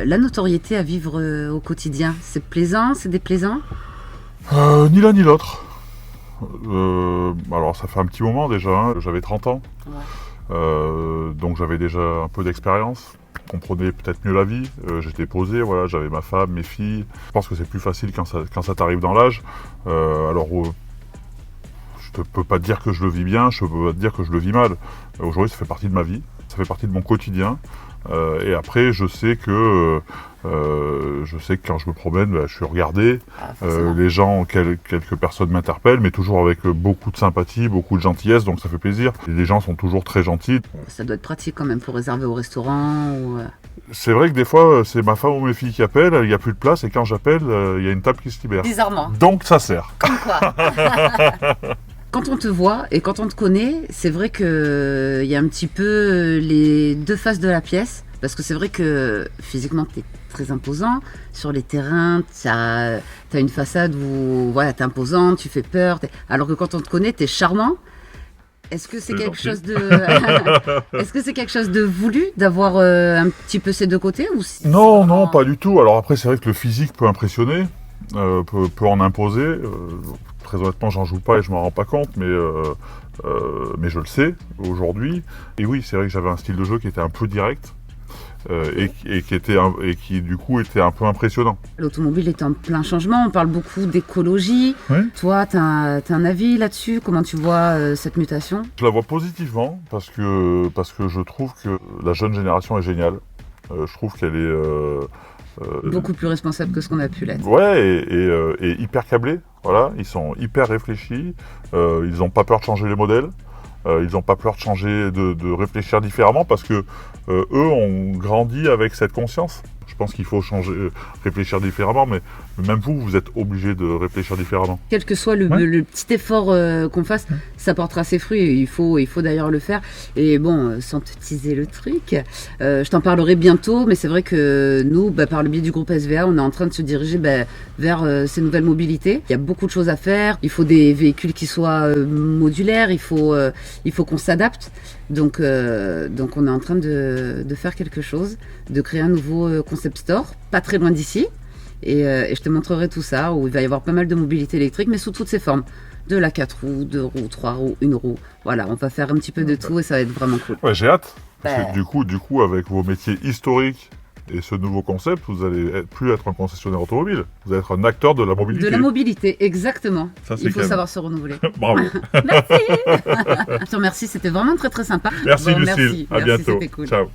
la notoriété à vivre au quotidien, c'est plaisant, c'est déplaisant? Ni l'un ni l'autre. Alors ça fait un petit moment déjà, hein. J'avais 30 ans, donc j'avais déjà un peu d'expérience. Je comprenais peut-être mieux la vie, j'étais posé, voilà, j'avais ma femme, mes filles. Je pense que c'est plus facile quand ça t'arrive dans l'âge. Je ne peux pas te dire que je le vis bien, je ne peux pas te dire que je le vis mal. Aujourd'hui, ça fait partie de ma vie, ça fait partie de mon quotidien. Et après, je sais que quand je me promène, je suis regardé. Les gens, quelques personnes m'interpellent, mais toujours avec beaucoup de sympathie, beaucoup de gentillesse, donc ça fait plaisir. Et les gens sont toujours très gentils. Ça doit être pratique quand même pour réserver au restaurant ou... C'est vrai que des fois, c'est ma femme ou mes filles qui appellent, il n'y a plus de place, et quand j'appelle, il y a une table qui se libère. Bizarrement. Donc ça sert. Comme quoi. Quand on te voit et quand on te connaît, c'est vrai qu'il y a un petit peu les deux faces de la pièce. Parce que c'est vrai que physiquement, tu es très imposant. Sur les terrains, tu as une façade où voilà, tu es imposant, tu fais peur. Alors que quand on te connaît, tu es charmant. Est-ce que c'est quelque chose de... Est-ce que c'est quelque chose de voulu d'avoir un petit peu ces deux côtés ou si Non, vraiment... non, pas du tout. Alors après, c'est vrai que le physique peut impressionner, peut en imposer. Très honnêtement, j'en joue pas et je m'en rends pas compte, mais je le sais aujourd'hui. Et oui, c'est vrai que j'avais un style de jeu qui était un peu direct et qui du coup était un peu impressionnant. L'automobile est en plein changement, on parle beaucoup d'écologie. Oui. Toi, tu as un avis là-dessus? Comment tu vois cette mutation? Je la vois positivement parce que je trouve que la jeune génération est géniale. Je trouve qu'elle est... beaucoup plus responsable que ce qu'on a pu l'être. Ouais, et hyper câblés, voilà, ils sont hyper réfléchis, ils n'ont pas peur de changer les modèles, ils n'ont pas peur de changer, de réfléchir différemment parce que eux ont grandi avec cette conscience. Je pense qu'il faut réfléchir différemment, mais même vous êtes obligé de réfléchir différemment. Quel que soit le petit effort qu'on fasse, ça portera ses fruits. Il faut d'ailleurs le faire. Et bon, sans te teaser le truc, je t'en parlerai bientôt, mais c'est vrai que nous, par le biais du groupe SVA, on est en train de se diriger vers ces nouvelles mobilités. Il y a beaucoup de choses à faire. Il faut des véhicules qui soient modulaires. Il faut qu'on s'adapte. Donc on est en train de faire quelque chose, de créer un nouveau concept store, pas très loin d'ici. Et je te montrerai tout ça, où il va y avoir pas mal de mobilité électrique, mais sous toutes ses formes. De la 4 roues, 2 roues, 3 roues, 1 roue. Voilà, on va faire un petit peu de tout et ça va être vraiment cool. Ouais, j'ai hâte. Parce que du coup, avec vos métiers historiques et ce nouveau concept, vous allez plus être un concessionnaire automobile. Vous allez être un acteur de la mobilité. De la mobilité, exactement. Ça, il faut savoir se renouveler. Bravo. Merci. Je te remercie, c'était vraiment très très sympa. Merci Lucille, merci, à bientôt. C'était cool. Ciao.